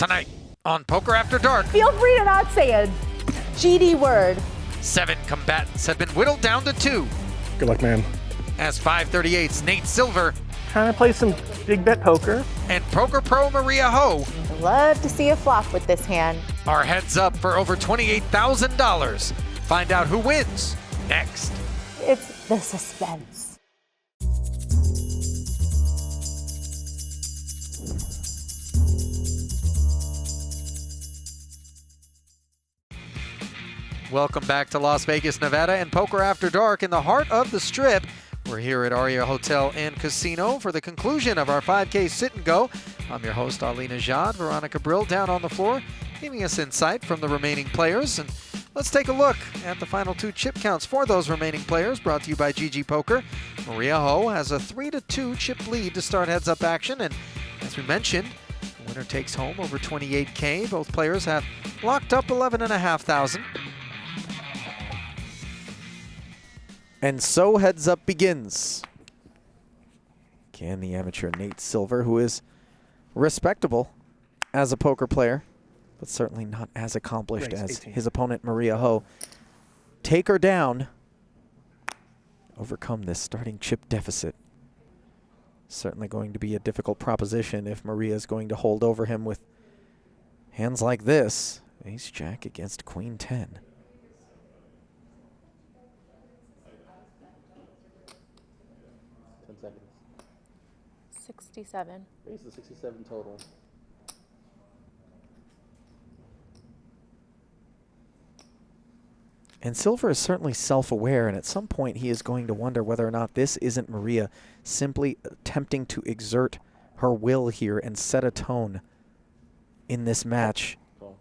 Tonight on Poker After Dark, Feel free to not say a GD word. 7 combatants have been whittled down to 2. Good luck, man. As 538's Nate Silver Trying to play some big bet poker. and poker pro Maria Ho Love to see a flop with this hand. are heads up for over $28,000. Find out who wins next. It's the suspense. Welcome back to Las Vegas, Nevada, and Poker After Dark in the heart of the Strip. We're here at Aria Hotel and Casino for the conclusion of our 5K Sit and Go. I'm your host, Alina Jad. Veronica Brill down on the floor, giving us insight from the remaining players. And let's take a look at the final 2 chip counts for those remaining players, brought to you by GG Poker. Maria Ho has a 3-2 chip lead to start heads-up action, and as we mentioned, the winner takes home over $28K. Both players have locked up $11,500. And so heads up begins. Can the amateur Nate Silver, who is respectable as a poker player, but certainly not as accomplished as his opponent Maria Ho, take her down, overcome this starting chip deficit? Certainly going to be a difficult proposition if Maria is going to hold over him with hands like this. Ace Jack against Queen 10. 67. Raise the 67 total. And Silver is certainly self-aware, and at some point he is going to wonder whether or not this isn't Maria simply attempting to exert her will here and set a tone in this match. Cool.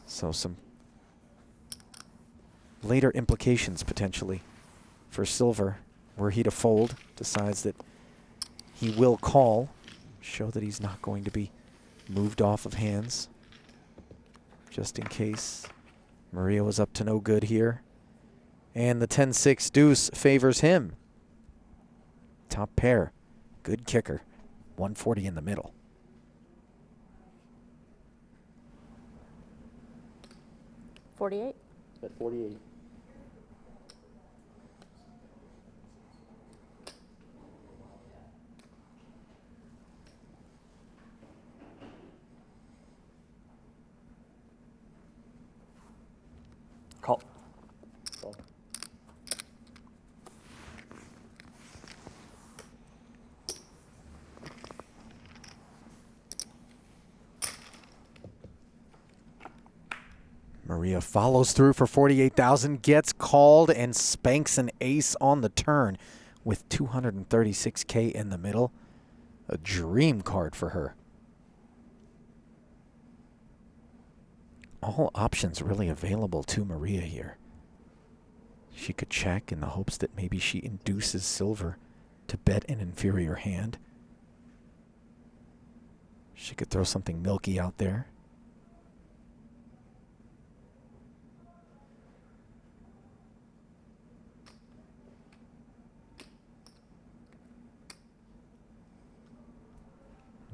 So some later implications potentially for Silver. Were he to fold, decides that he will call, show that he's not going to be moved off of hands, just in case Maria was up to no good here. And the 10-6 deuce favors him. Top pair, good kicker, 140 in the middle. $48. At 48. Call. Call. Maria follows through for 48,000, gets called and spanks an ace on the turn with 236K in the middle. A dream card for her. All options really available to Maria here. She could check in the hopes that maybe she induces Silver to bet an inferior hand. She could throw something milky out there.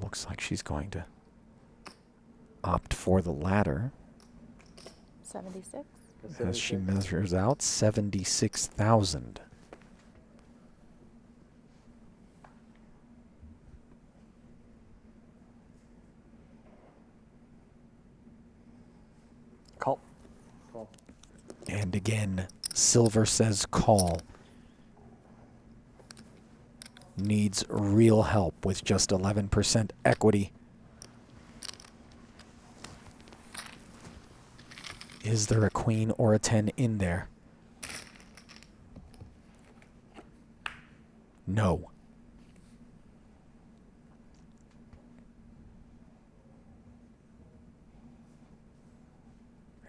Looks like she's going to opt for the latter. 76. As she measures out 76,000. Call. Call. And again, Silver says call. Needs real help with just 11% equity. Is there a queen or a 10 in there? No.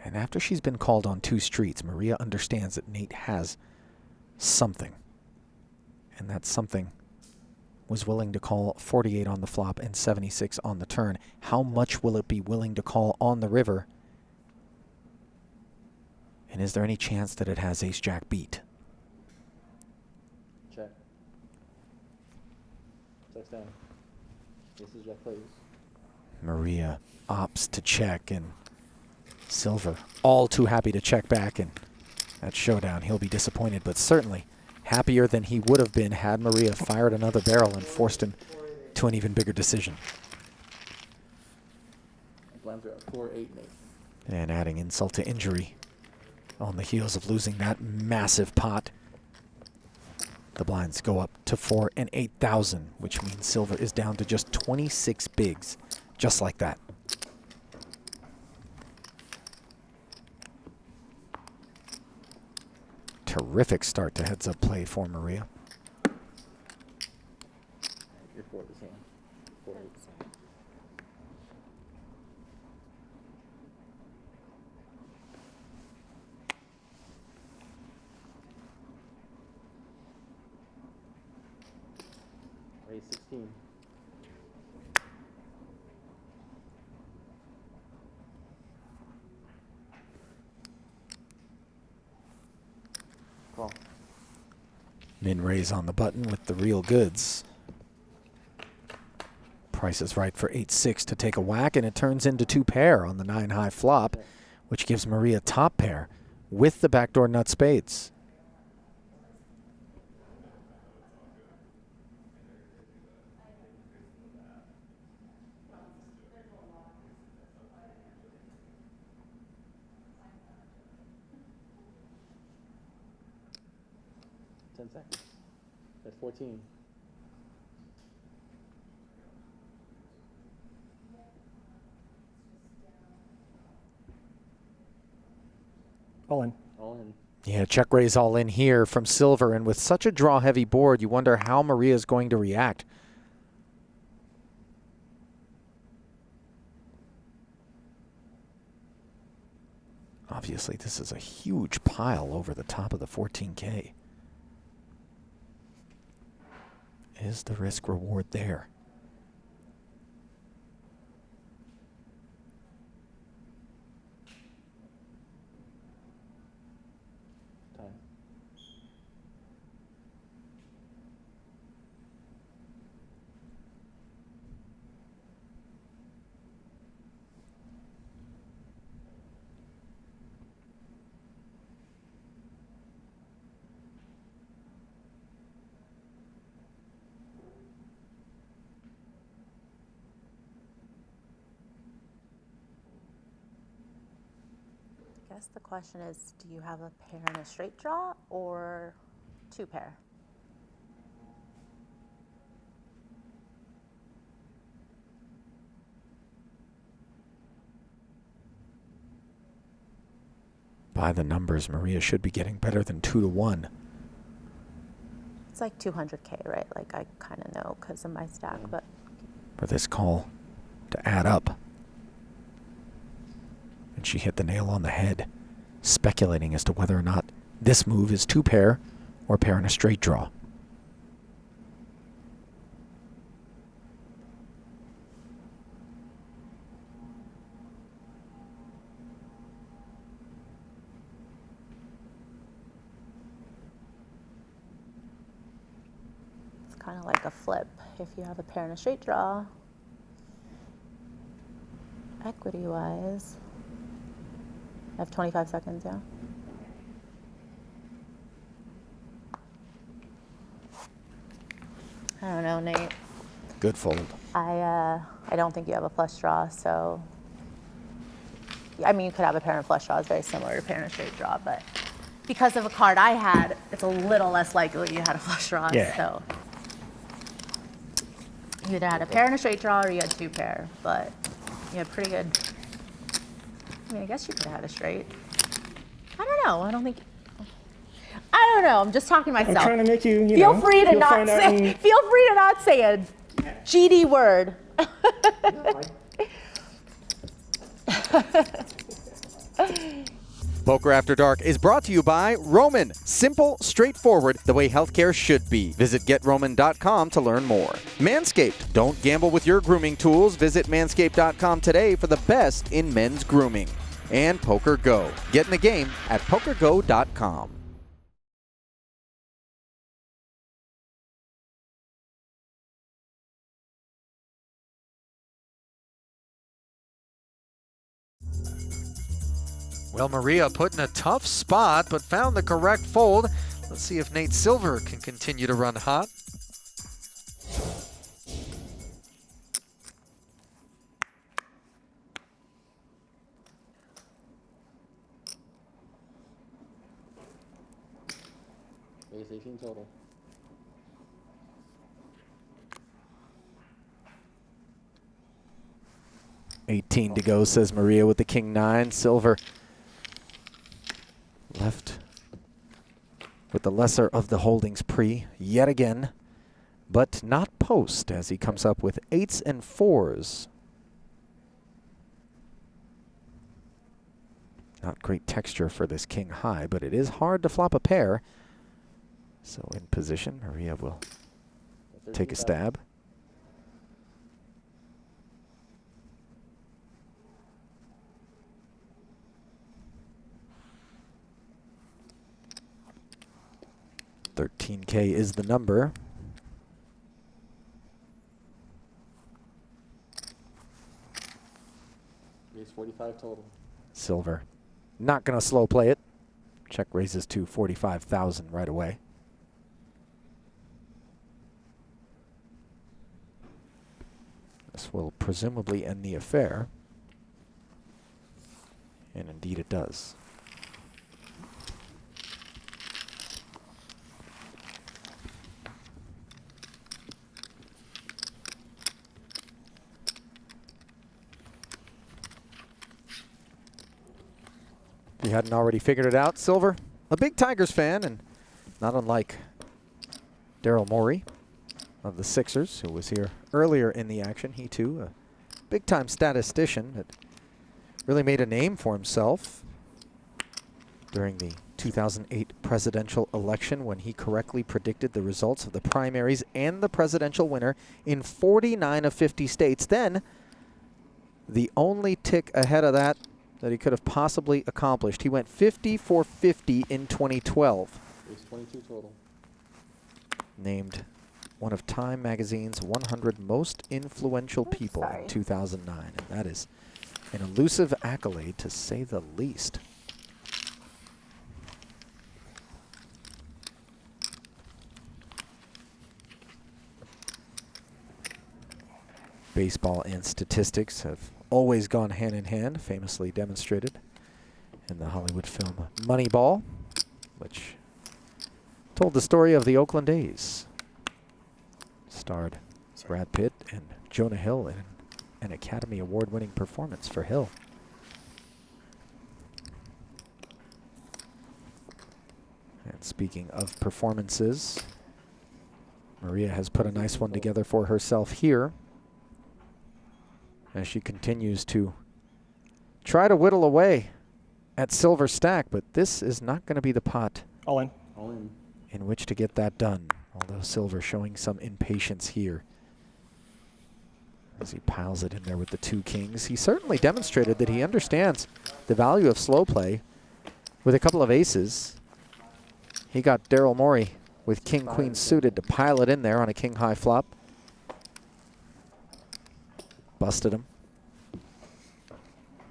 And after she's been called on 2 streets, Maria understands that Nate has something. And that something was willing to call 48 on the flop and 76 on the turn. How much will it be willing to call on the river? And is there any chance that it has ace-jack beat? Check. Checks down. This is Jack plays. Maria opts to check, and Silver all too happy to check back, and that showdown he'll be disappointed, but certainly happier than he would have been had Maria fired another barrel and forced him to an even bigger decision. Blinds are at 4, 8, and 8. And adding insult to injury on the heels of losing that massive pot. The blinds go up to 4 and 8,000, which means Silver is down to just 26 bigs, just like that. Terrific start to heads-up play for Maria. You're 4 this hand. 4, 8. Raise 16. Call. Min raise on the button with the real goods. Price is right for 8-6 to take a whack, and it turns into 2 pair on the 9-high flop, which gives Maria top pair with the backdoor nut spades. Seconds. That's 14. All in. All in. Yeah, check raise all in here from Silver, and with such a draw-heavy board, you wonder how Maria is going to react. Obviously, this is a huge pile over the top of the 14K. Is the risk reward there? Time. I guess the question is, do you have a pair and a straight draw or 2 pair? By the numbers, Maria should be getting better than 2-1. It's like 200K, right? Like I kind of know because of my stack, but For this call to add up. And she hit the nail on the head, speculating as to whether or not this move is 2 pair or pair and a straight draw. it's kind of like a flip. If you have a pair and a straight draw, equity-wise, I have 25 seconds, yeah. I don't know, Nate. Good fold. I don't think you have a flush draw, so I mean, you could have a pair and flush draw. It's very similar to pair and a straight draw, but because of a card I had, it's a little less likely you had a flush draw. Yeah. So you either had a pair and a straight draw or you had 2 pair, but you had pretty good. I mean, I guess you could have had a straight. I don't know. I don't think. I don't know. I'm just talking to myself. I'm trying to make you, you feel know, free to you'll not find out say. in- Feel free to not say a GD word. Poker After Dark is brought to you by Roman. Simple, straightforward, the way healthcare should be. Visit GetRoman.com to learn more. Manscaped. Don't gamble with your grooming tools. Visit Manscaped.com today for the best in men's grooming. And Poker Go. Get in the game at PokerGo.com. Well, Maria put in a tough spot, but found the correct fold. Let's see if Nate Silver can continue to run hot. Raise 18 total. $18 to go, says Maria with the king nine. Silver left with the lesser of the holdings pre yet again, but not post as he comes up with 8s and 4s. Not great texture for this king high, but it is hard to flop a pair. So in position, Maria will take a stab. $13K is the number. Raise 45 total. Silver not going to slow play it. Check raises to 45,000 right away. This will presumably end the affair. And indeed it does. If you hadn't already figured it out, Silver, a big Tigers fan, and not unlike Daryl Morey of the Sixers, who was here earlier in the action. He too, a big-time statistician that really made a name for himself during the 2008 presidential election when he correctly predicted the results of the primaries and the presidential winner in 49 of 50 states. Then, the only tick ahead of that he could have possibly accomplished. He went 50 for 50 in 2012. Raise 22 total. Named one of Time Magazine's 100 most influential people in 2009. And that is an elusive accolade, to say the least. Baseball and statistics have always gone hand in hand, famously demonstrated in the Hollywood film Moneyball, which told the story of the Oakland A's. Starred Brad Pitt and Jonah Hill in an Academy Award-winning performance for Hill. And speaking of performances, Maria has put a nice one together for herself here, as she continues to try to whittle away at Silver stack, but this is not going to be the pot All in. All in. in which to get that done, although Silver showing some impatience here as he piles it in there with the two kings. He certainly demonstrated that he understands the value of slow play with a couple of aces. He got Daryl Morey with king-queen suited to pile it in there on a king-high flop. Busted him.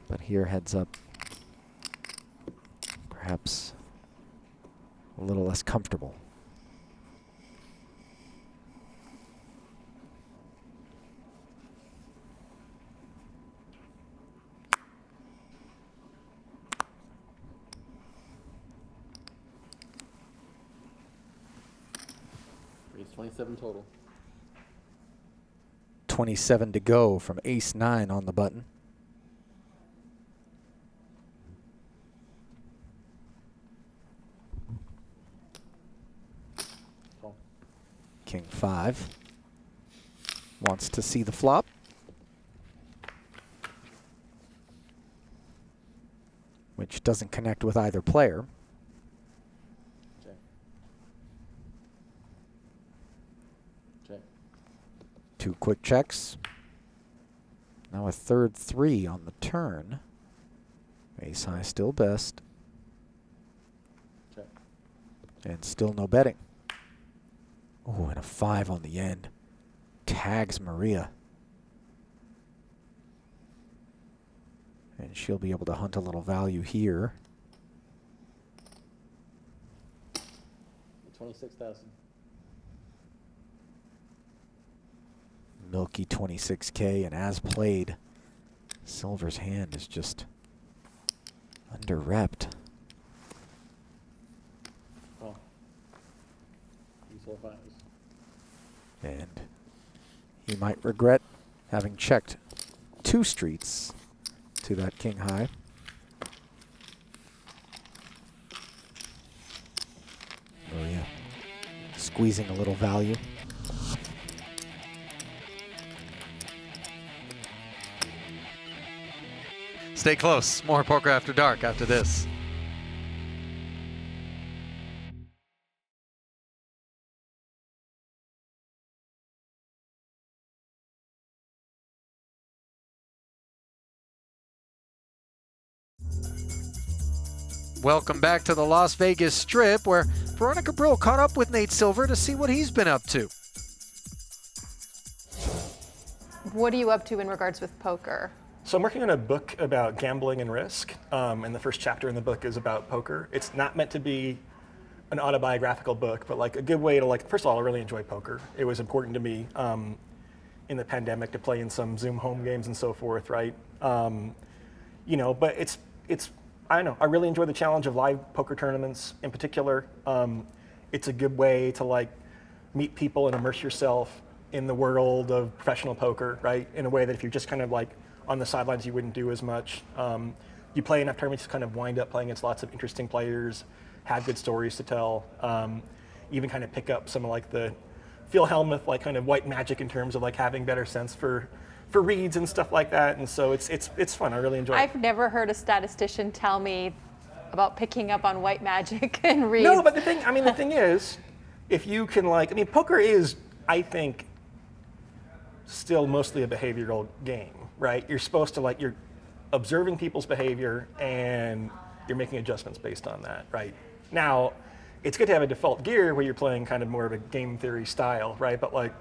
But here heads up. Perhaps a little less comfortable. Raise 27 total. 27 to go from ace-9 on the button. Call. King-5 wants to see the flop. Which doesn't connect with either player. Check. Check. Two quick checks. Now a third 3 on the turn. Ace high still best. Check. And still no betting. Oh, and a 5 on the end. Tags Maria. And she'll be able to hunt a little value here. 26,000. Milky 26K, and as played, Silver's hand is just under-repped. Oh. These all fives. And he might regret having checked 2 streets to that king high. Maria squeezing a little value. Stay close. More Poker After Dark after this. Welcome back to the Las Vegas Strip, where Veronica Brill caught up with Nate Silver to see what he's been up to. What are you up to in regards with poker? So I'm working on a book about gambling and risk, and the first chapter in the book is about poker. It's not meant to be an autobiographical book, but like a good way to like, first of all, I really enjoy poker. It was important to me in the pandemic to play in some Zoom home games and so forth, right? You know, but it's I don't know, I really enjoy the challenge of live poker tournaments in particular. It's a good way to like meet people and immerse yourself in the world of professional poker, right? In a way that if you're just kind of like on the sidelines, you wouldn't do as much. You play enough tournaments to kind of wind up playing against lots of interesting players, have good stories to tell, even kind of pick up some of like the Phil Hellmuth like kind of white magic in terms of like having better sense for reads and stuff like that. And so it's fun. I really enjoy it. I've never heard a statistician tell me about picking up on white magic and reads. No, but the thing is, if you can like, I mean, poker is, I think, still mostly a behavioral game, right? You're supposed to like, you're observing people's behavior and you're making adjustments based on that, right? Now, it's good to have a default gear where you're playing kind of more of a game theory style, right? But like,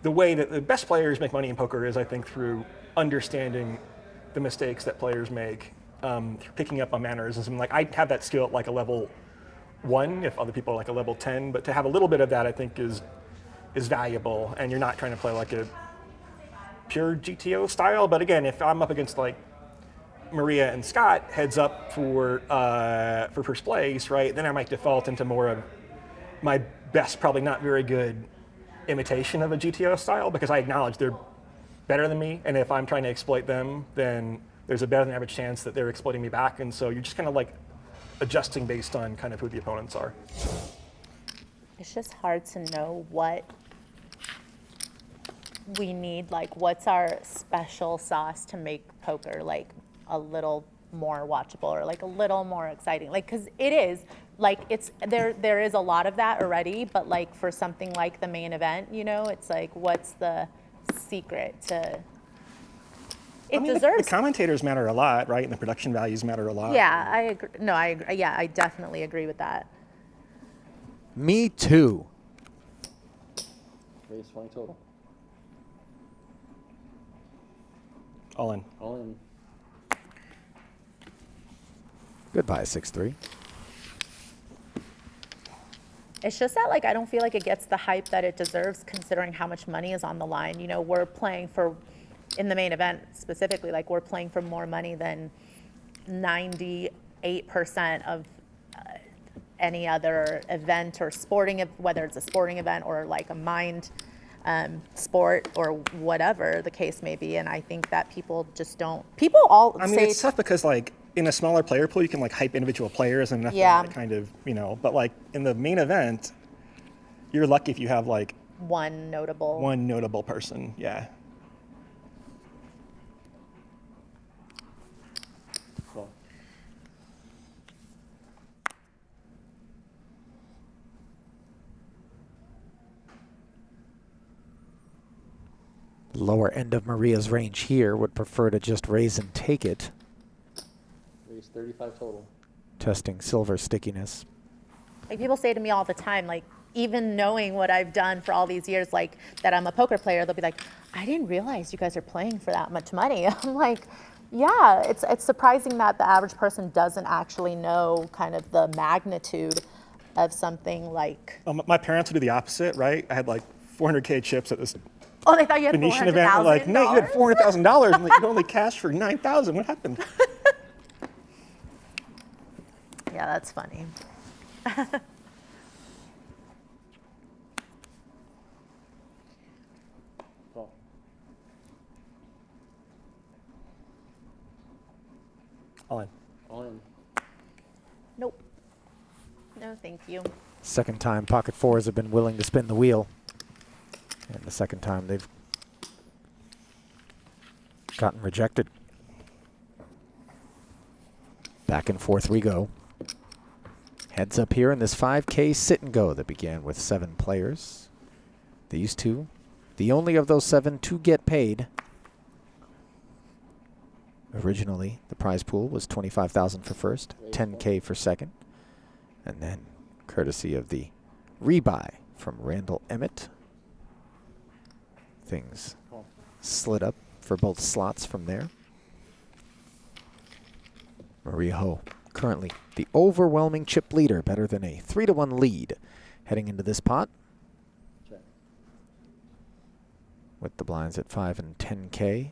the way that the best players make money in poker is, I think, through understanding the mistakes that players make, through picking up on mannerisms. And like, I have that skill at like a level 1, if other people are like a level 10, but to have a little bit of that, I think, is valuable. And you're not trying to play like a pure GTO style. But again, if I'm up against like Maria and Scott heads up for first place, right, then I might default into more of my best, probably not very good imitation of a GTO style, because I acknowledge they're better than me, and if I'm trying to exploit them, then there's a better than average chance that they're exploiting me back, and so you're just kind of like adjusting based on kind of who the opponents are. It's just hard to know what we need, like what's our special sauce to make poker like a little more watchable or like a little more exciting, like, because it is like, it's there is a lot of that already, but like for something like the main event, you know, it's like, what's the secret to it? Deserves the commentators matter a lot, right? And the production values matter a lot. Yeah, I agree. No, I agree. Yeah, I definitely agree with that. Me too. Raise 20 total. All in. All in. Goodbye, 6-3. It's just that, like, I don't feel like it gets the hype that it deserves considering how much money is on the line. You know, we're playing for, in the main event specifically, like, we're playing for more money than 98% of any other event or sporting, whether it's a sporting event or like a mind sport or whatever the case may be. And I think that people just don't, people all I mean, say it's tough because like in a smaller player pool, you can like hype individual players and enough Yeah. that kind of, you know, but like in the main event, you're lucky if you have like one notable person. Yeah. Well, Lower end of Maria's range here would prefer to just raise and take it. raise 35 total. Testing Silver's stickiness. Like, people say to me all the time, like, even knowing what I've done for all these years, like, that I'm a poker player, they'll be like, I didn't realize you guys are playing for that much money. I'm like, Yeah, it's surprising that the average person doesn't actually know kind of the magnitude of something like. My parents would do the opposite, right? I had like 400K chips at this Oh, they thought you had Venetian event. Were like, Nate, you had $400,000 and you only cashed for 9,000. What happened? Yeah, that's funny. Call. All in. All in. Nope. No, thank you. Second time pocket fours have been willing to spin the wheel. And the second time they've gotten rejected. Back and forth we go. Heads up here in this 5K sit and go that began with 7 players. These two, the only of those 7 to get paid. Originally, the prize pool was $25,000 for first, $10K for second. And then, courtesy of the rebuy from Randall Emmett, things slid up for both slots from there. Maria Ho, currently the overwhelming chip leader, better than a 3-1 lead heading into this pot. Check. With the blinds at 5 and 10K.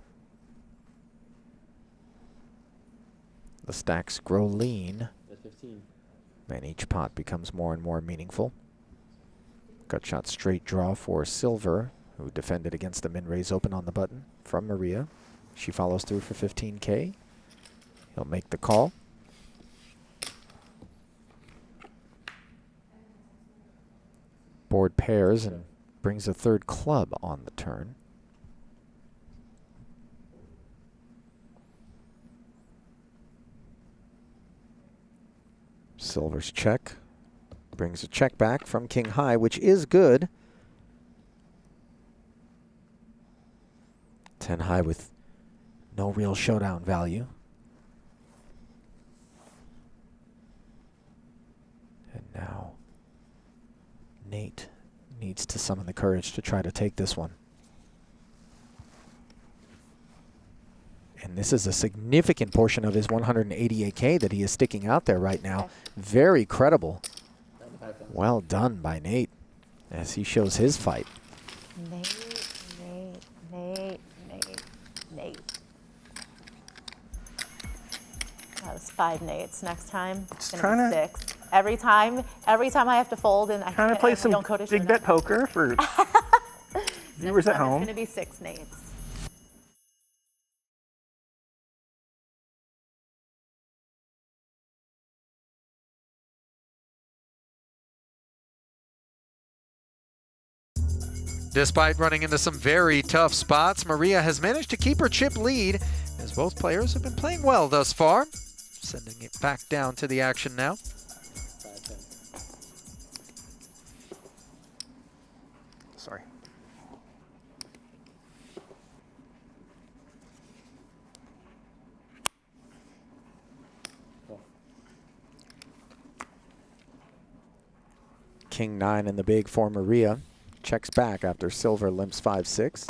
The stacks grow lean, That's 15. and each pot becomes more and more meaningful. Gut shot straight draw for Silver, who defended against the min-raise open on the button from Maria. She follows through for 15K. He'll make the call. Board pairs and brings a third club on the turn. Silver's check. Brings a check back from King High, which is good. 10 high with no real showdown value. And now Nate needs to summon the courage to try to take this one. And this is a significant portion of his 188K that he is sticking out there right now. Very credible. 95,000. Well done by Nate as he shows his fight. Nate, Nate, Nate, Nate, Nate. That was 5 Nates. Next time, it's gonna be 6. Every time I have to fold and I Trying to play some don't go to big bet poker for viewers at home. It's gonna be 6 Nates. Despite running into some very tough spots, Maria has managed to keep her chip lead as both players have been playing well thus far. Sending it back down to the action now. 5, 10. Sorry. Call. King 9 in the big for Maria. Checks back after Silver limps 5-6.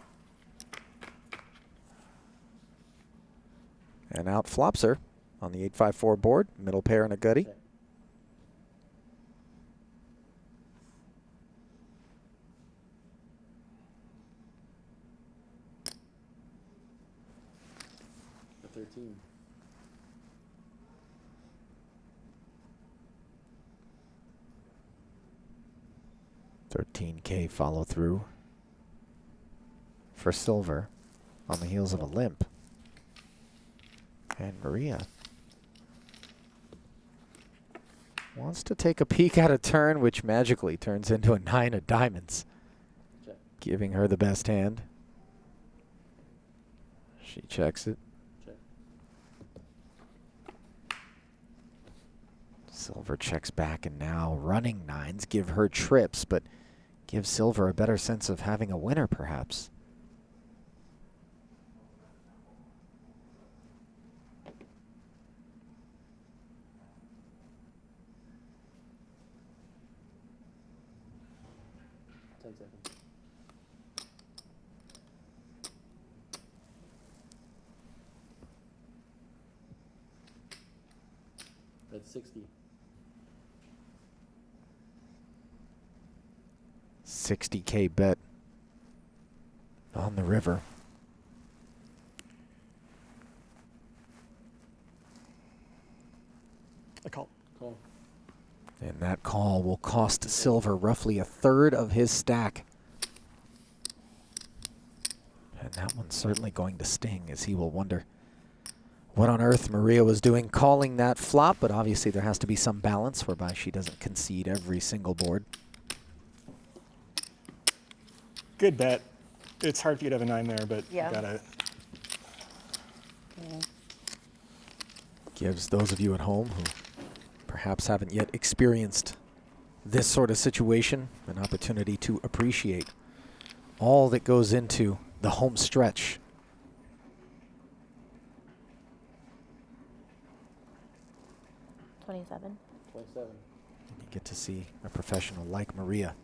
And out flops her on the 8-5-4 board. Middle pair and a gutty. Check. The 13. 13K follow through for Silver on the heels of a limp. And Maria wants to take a peek at a turn, which magically turns into a 9 of diamonds, Check. giving her the best hand. She checks it. Check. Silver checks back, and now running 9s give her trips, but give Silver a better sense of having a winner, perhaps. That's 60. 60K bet on the river. A call. Call. And that call will cost Silver roughly a third of his stack. And that one's certainly going to sting, as he will wonder what on earth Maria was doing calling that flop, but obviously there has to be some balance whereby she doesn't concede every single board. Good bet. It's hard for you to have a 9 there, but Yeah. you gotta. Gives those of you at home who perhaps haven't yet experienced this sort of situation an opportunity to appreciate all that goes into the home stretch. $27. 27. You get to see a professional like Maria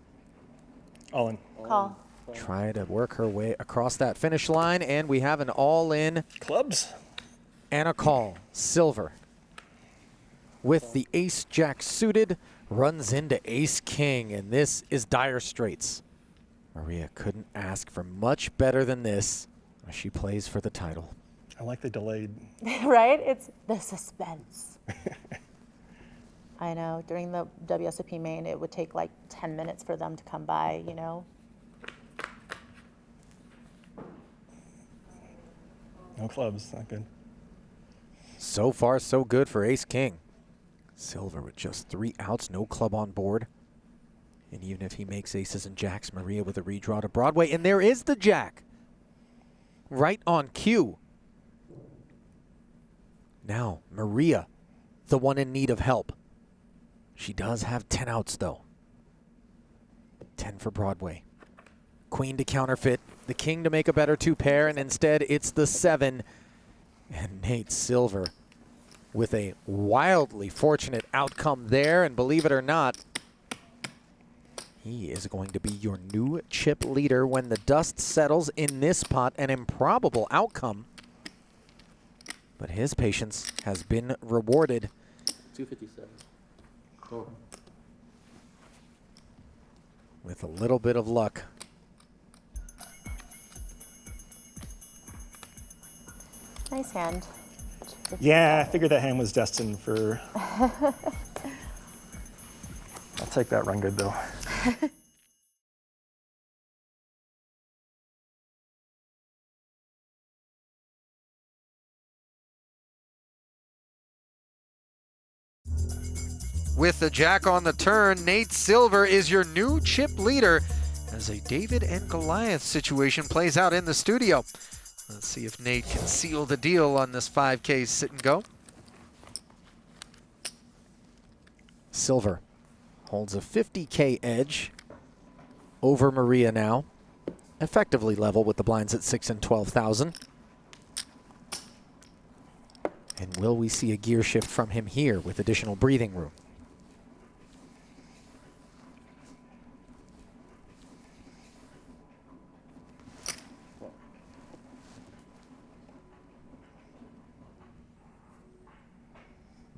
All in. Call. try to work her way across that finish line, and we have an all-in Clubs. and a call. Silver, with the ace-jack suited, runs into ace-king, and this is dire straits. Maria couldn't ask for much better than this as she plays for the title. I like the delayed. Right? It's the suspense. I know. During the WSOP main, it would take like 10 minutes for them to come by, you know? No clubs. Not good. So far, so good for ace-king. Silver with just 3 outs, no club on board. And even if he makes aces and jacks, Maria with a redraw to Broadway. And there is the jack. Right on cue. Now, Maria, the one in need of help. She does have 10 outs, though. 10 for Broadway. Queen to counterfeit. The king to make a better 2-pair. And instead, it's the 7. And Nate Silver with a wildly fortunate outcome there. And believe it or not, he is going to be your new chip leader when the dust settles in this pot. An improbable outcome, but his patience has been rewarded. 257. Total. With a little bit of luck. Nice hand. Yeah, I figured that hand was destined for. I'll take that run good though. With the jack on the turn, Nate Silver is your new chip leader as a David and Goliath situation plays out in the studio. Let's see if Nate can seal the deal on this 5K sit and go. Silver holds a 50K edge over Maria now. Effectively level with the blinds at 6 and 12,000. And will we see a gear shift from him here with additional breathing room?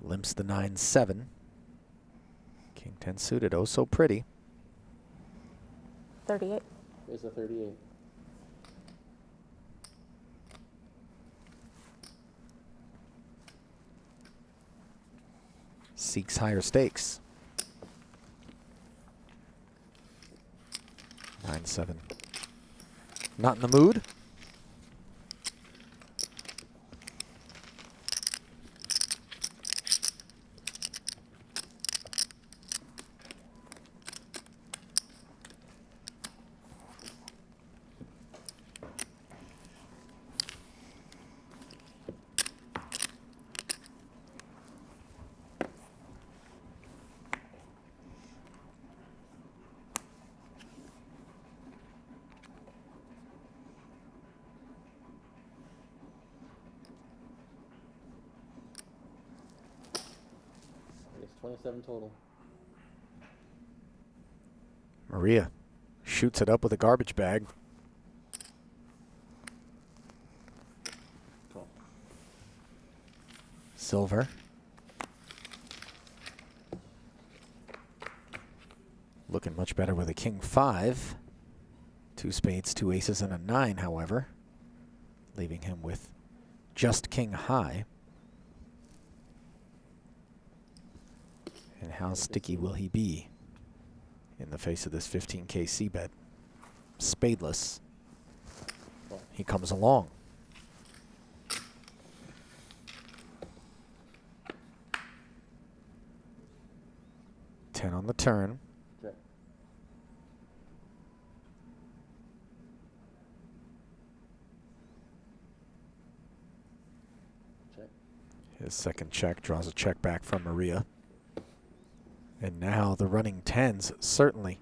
Limps the 9-7. King 10 suited, oh so pretty. 38. There's a 38. Seeks higher stakes. 9-7. Not in the mood. It's 27 total. Maria shoots it up with a garbage bag. Call. Silver looking much better with a king 5. 2 spades, 2 aces, and a 9, however, leaving him with just king high. And how sticky will he be in the face of this 15K c-bet? Spadeless. He comes along. Ten on the turn. Check. Check. His second check draws a check back from Maria. And now the running tens certainly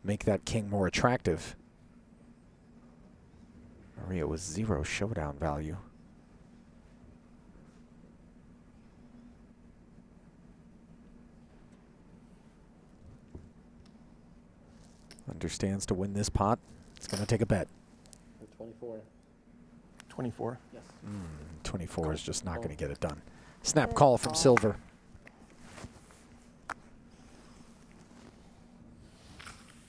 make that king more attractive. Maria with 0 showdown value. Understands to win this pot, it's going to take a bet. For 24. 24. Yes. 24 is just not going to get it done. Snap call from Silver.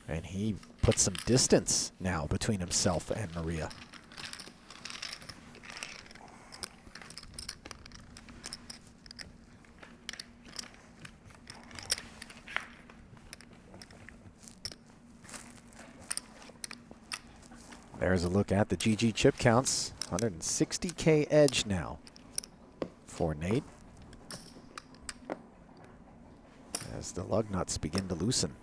And he puts some distance now between himself and Maria. There's a look at the GG chip counts. 160K edge now for Nate, as the lug nuts begin to loosen.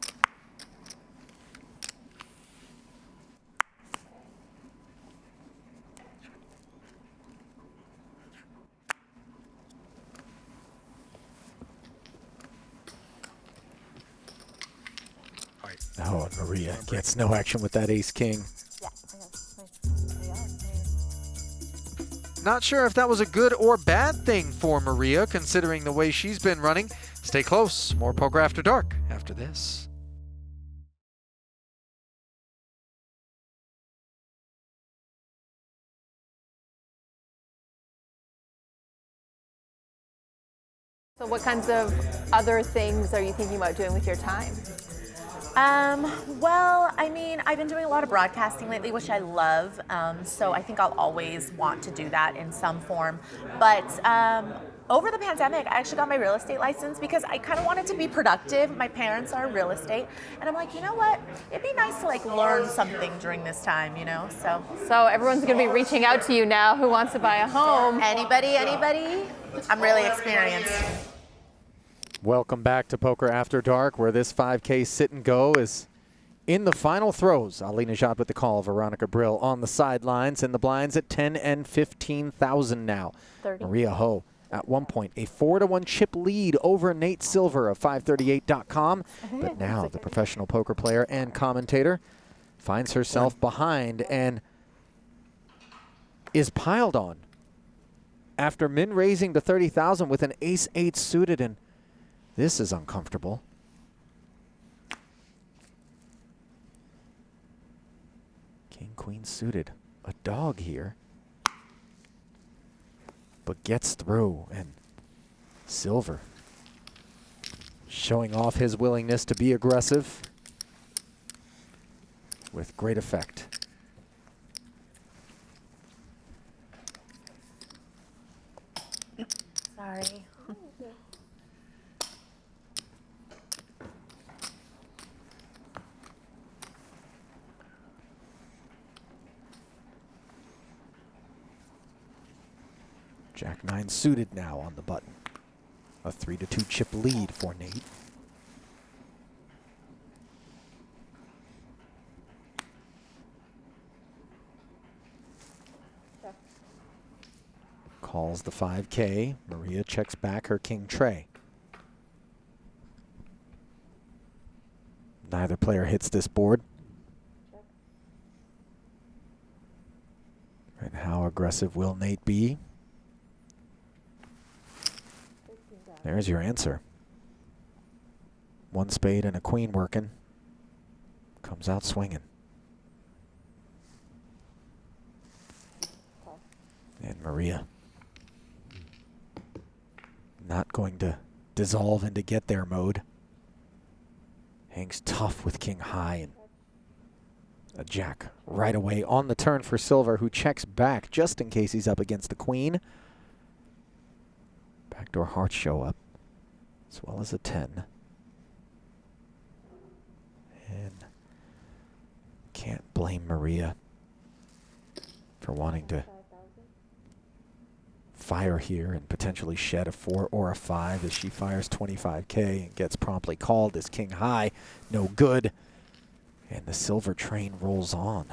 Oh, and Maria gets no action with that ace-king. Not sure if that was a good or bad thing for Maria, considering the way she's been running. Stay close. More Poker After Dark after this. So what kinds of other things are you thinking about doing with your time? Well, I mean, I've been doing a lot of broadcasting lately, which I love. So I think I'll always want to do that in some form. But over the pandemic, I actually got my real estate license because I kind of wanted to be productive. My parents are real estate. And I'm like, you know what? It'd be nice to like learn something during this time, you know? So everyone's going to be reaching out to you now who wants to buy a home. Anybody? I'm really experienced. Welcome back to Poker After Dark, where this 5K sit and go is in the final throws. Ali Najat with the call, Veronica Brill on the sidelines, and the blinds at 10 and 15,000 now. 30. Maria Ho at one point, a 4-1 chip lead over Nate Silver of 538.com. But now the professional poker player and commentator finds herself behind and is piled on after min raising to 30,000 with an ace-8 suited, and this is uncomfortable. King, queen suited. A dog here. But gets through, and Silver showing off his willingness to be aggressive with great effect. Sorry. Jack 9 suited now on the button. A 3-2 chip lead for Nate. Calls the 5K. Maria checks back her king tray. Neither player hits this board. And how aggressive will Nate be? There's your answer. 1 spade and a queen working. Comes out swinging. And Maria not going to dissolve into get there mode. Hangs tough with king high and a jack right away on the turn for Silver, who checks back just in case he's up against the queen. Backdoor hearts show up, as well as a 10. And can't blame Maria for wanting to fire here and potentially shed a 4 or a 5 as she fires 25K and gets promptly called as king high. No good. And the silver train rolls on.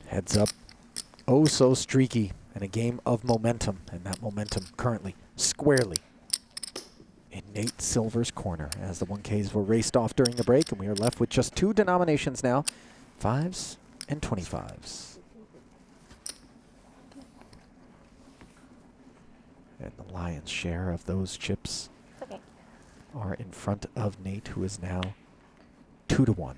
Heads up. Oh, so streaky. And a game of momentum. And that momentum currently squarely in Nate Silver's corner as the 1Ks were raced off during the break. And we are left with just 2 denominations now. 5s and 25s. And the lion's share of those chips are in front of Nate, who is now 2-1.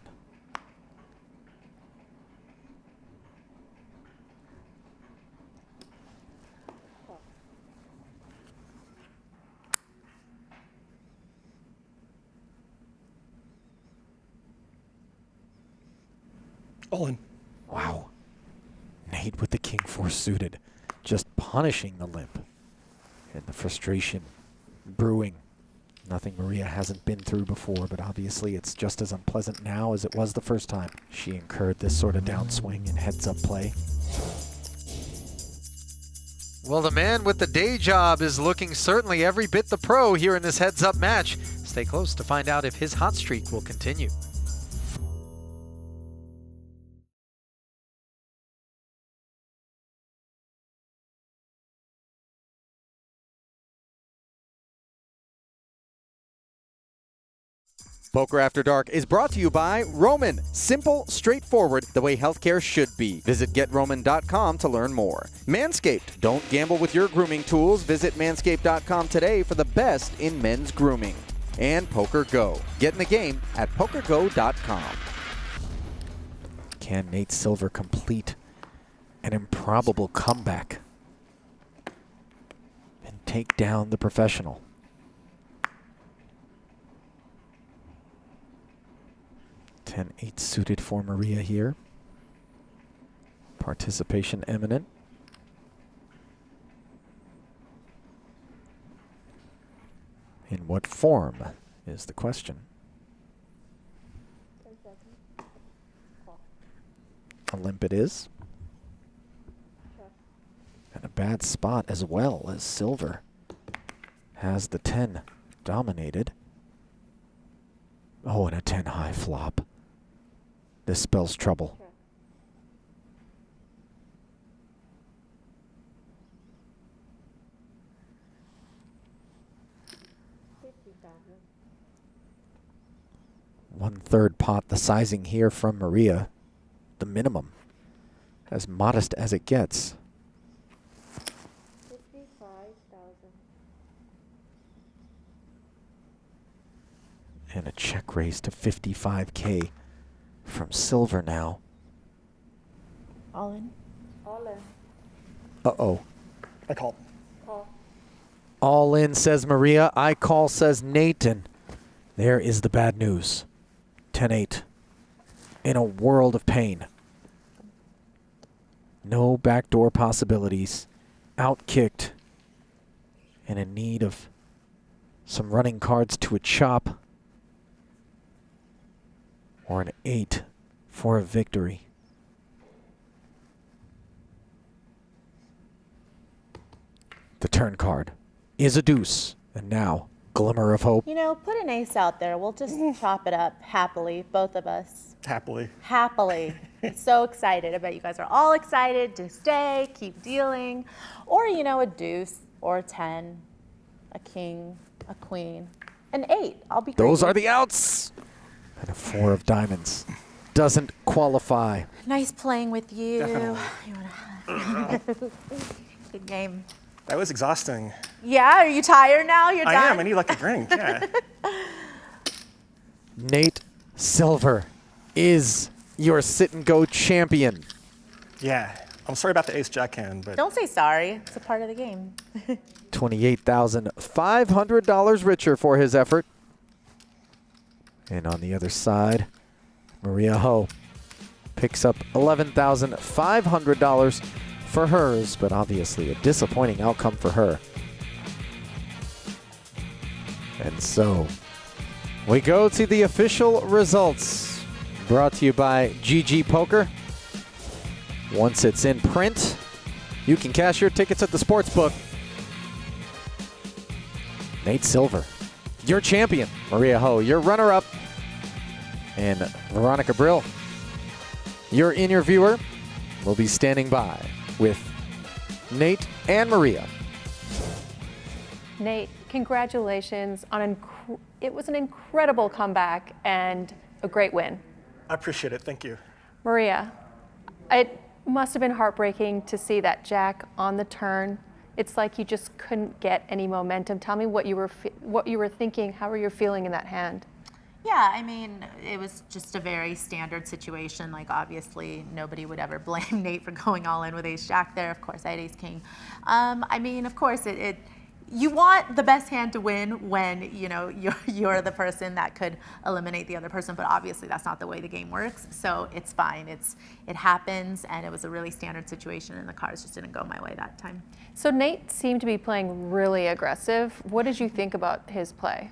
All in. Wow. Nate with the king 4 suited, just punishing the limp. And the frustration brewing. Nothing Maria hasn't been through before, but obviously it's just as unpleasant now as it was the first time she incurred this sort of downswing and heads-up play. Well, the man with the day job is looking certainly every bit the pro here in this heads-up match. Stay close to find out if his hot streak will continue. Poker After Dark is brought to you by Roman. Simple, straightforward, the way healthcare should be. Visit GetRoman.com to learn more. Manscaped. Don't gamble with your grooming tools. Visit Manscaped.com today for the best in men's grooming. And Poker Go. Get in the game at PokerGo.com. Can Nate Silver complete an improbable comeback and take down the professional? 10-8 suited for Maria here. Participation eminent. In what form is the question? A limp it is. And a bad spot as well, as Silver has the 10 dominated. Oh, and a 10 high flop. This spells trouble. One-third pot, the sizing here from Maria, the minimum, as modest as it gets. 55,000. And a check raise to 55K from Silver now. All in. All in. Uh-oh. I call. Call. All in, says Maria. I call, says Nate. And there is the bad news. 10-8. In a world of pain. No backdoor possibilities. Outkicked. And in need of some running cards to a chop. Or an 8 for a victory. The turn card is a deuce. And now, glimmer of hope. You know, put an ace out there. We'll just chop it up happily, both of us. Happily. Happily. So excited. I bet you guys are all excited to stay, keep dealing. Or, you know, a deuce or a 10, a king, a queen, an 8. I'll be Those greedy. are the outs. And a 4 of diamonds doesn't qualify. Nice playing with you. Definitely. Good game. That was exhausting. Yeah, are you tired now? You're done? I am. I need like a drink. Yeah. Nate Silver is your sit-and-go champion. Yeah, I'm sorry about the ace-jack hand, but Don't say sorry. It's a part of the game. $28,500 richer for his effort. And on the other side, Maria Ho picks up $11,500 for hers, but obviously a disappointing outcome for her. And so we go to the official results, brought to you by GG Poker. Once it's in print, you can cash your tickets at the sportsbook. Nate Silver, your champion. Maria Ho, your runner-up. And Veronica Brill, your interviewer, will be standing by with Nate and Maria. Nate, congratulations on it was an incredible comeback and a great win. I appreciate it. Thank you. Maria, it must have been heartbreaking to see that jack on the turn. It's like you just couldn't get any momentum. Tell me what you were thinking. How were you feeling in that hand? Yeah, I mean, it was just a very standard situation. Like, obviously, nobody would ever blame Nate for going all in with ace-jack there. Of course, I had ace-king. I mean, of course, you want the best hand to win when, you know, you're the person that could eliminate the other person, but obviously that's not the way the game works, so it's fine. It happens, and it was a really standard situation, and the cards just didn't go my way that time. So Nate seemed to be playing really aggressive. What did you think about his play?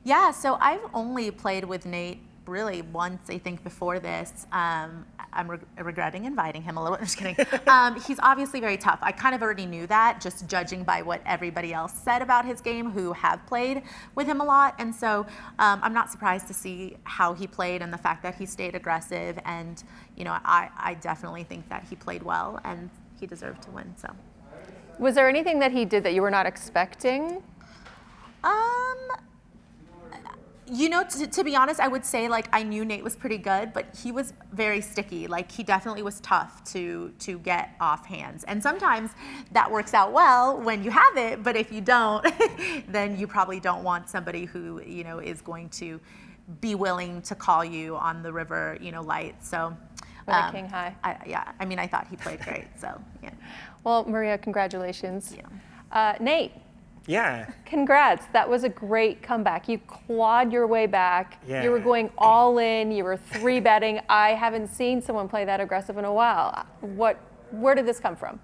Yeah, so I've only played with Nate really once, I think, before this. I'm regretting inviting him a little bit. I'm just kidding. He's obviously very tough. I kind of already knew that, just judging by what everybody else said about his game who have played with him a lot. And so I'm not surprised to see how he played and the fact that he stayed aggressive. And, you know, I definitely think that he played well and he deserved to win. So, was there anything that he did that you were not expecting? You know, to be honest, I would say, like, I knew Nate was pretty good, but he was very sticky. Like, he definitely was tough to get off hands. And sometimes that works out well when you have it, but if you don't, then you probably don't want somebody who, you know, is going to be willing to call you on the river, you know, light. So, With a king high. I mean, I thought he played great, so, yeah. Well, Maria, congratulations. Yeah. Nate. Yeah. Congrats. That was a great comeback. You clawed your way back. Yeah. You were going all in. You were 3-betting. I haven't seen someone play that aggressive in a while. Where did this come from?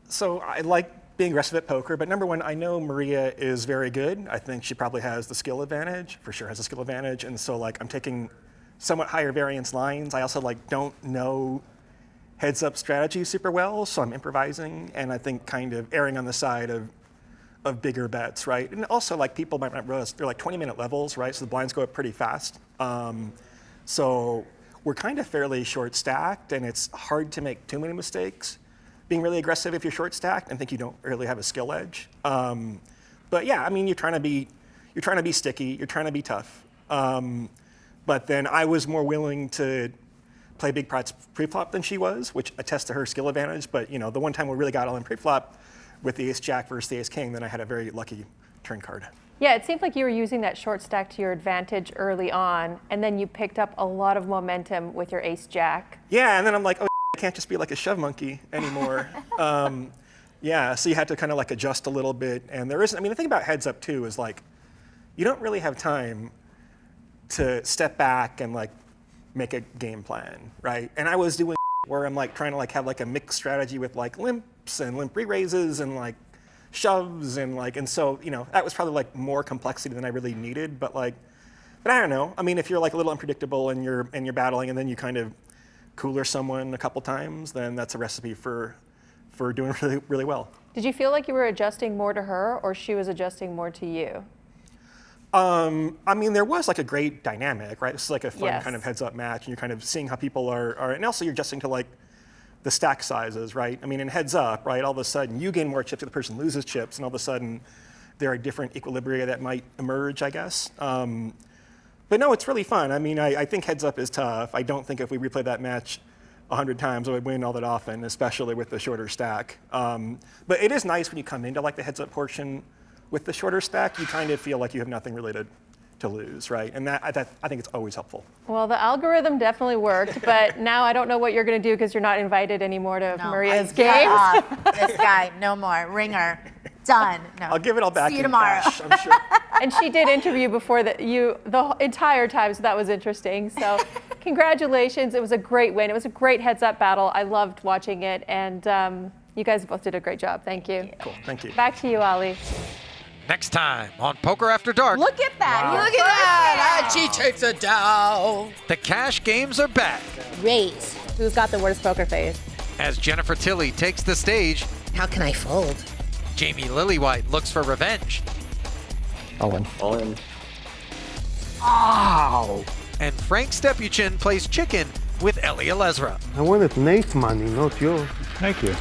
So I like being aggressive at poker, but number one, I know Maria is very good. I think she probably has the skill advantage, for sure has a skill advantage. And so, like, I'm taking somewhat higher variance lines. I also, like, don't know heads up strategy super well, so I'm improvising and I think kind of erring on the side of bigger bets, right? And also, like, people might not realize they're like 20-minute levels, right? So the blinds go up pretty fast. So we're kind of fairly short stacked, and it's hard to make too many mistakes being really aggressive if you're short stacked and think you don't really have a skill edge. But yeah, I mean, you're trying to be sticky, you're trying to be tough. But then I was more willing to play big pots pre-flop than she was, which attests to her skill advantage. But, you know, the one time we really got all in pre-flop with the ace-jack versus the ace-king, then I had a very lucky turn card. Yeah, it seemed like you were using that short stack to your advantage early on, and then you picked up a lot of momentum with your ace-jack. Yeah, and then I'm like, oh, I can't just be like a shove monkey anymore. Yeah, so you had to kind of like adjust a little bit. And there isn't, I mean, the thing about heads up too is, like, you don't really have time to step back and, like, make a game plan, right? And I was doing where I'm, like, trying to, like, have, like, a mixed strategy with, like, limps and limp re-raises and, like, shoves and, like, and so, you know, that was probably, like, more complexity than I really needed. But, like, but I don't know. I mean, if you're, like, a little unpredictable and you're battling and then you kind of cooler someone a couple times, then that's a recipe for doing really, really well. Did you feel like you were adjusting more to her, or she was adjusting more to you? I mean, there was, like, a great dynamic, right? This is like a fun kind of heads-up match, and you're kind of seeing how people are, and also you're adjusting to, like, the stack sizes, right? I mean, in heads up, right, all of a sudden you gain more chips, the other person loses chips, and all of a sudden there are different equilibria that might emerge, I guess. But no, it's really fun. I mean, I think heads up is tough. I don't think if we replay that match 100 times, I would win all that often, especially with the shorter stack. But it is nice when you come into, like, the heads up portion with the shorter stack, you kind of feel like you have nothing really to lose, right? And that I think it's always helpful. Well, the algorithm definitely worked, but now I don't know what you're going to do because you're not invited anymore to Maria's games. This guy, no more. Ringer. Done. No. I'll give it all back See you in tomorrow. cash, I'm sure. And she did interview before the entire time, so that was interesting. So congratulations. It was a great win. It was a great heads-up battle. I loved watching it, and you guys both did a great job. Thank you. Cool, thank you. Back to you, Ali. Next time on Poker After Dark, Look at that. Wow. Look at that. She takes it down. the cash games are back Raise. Who's got the worst poker face? as Jennifer Tilly takes the stage. How can I fold? Jamie Lillywhite looks for revenge. All in. All in. Ow! And Frank Stepuchin plays chicken with Ellie Alezra. I wanted Nate's money, not yours. Thank you.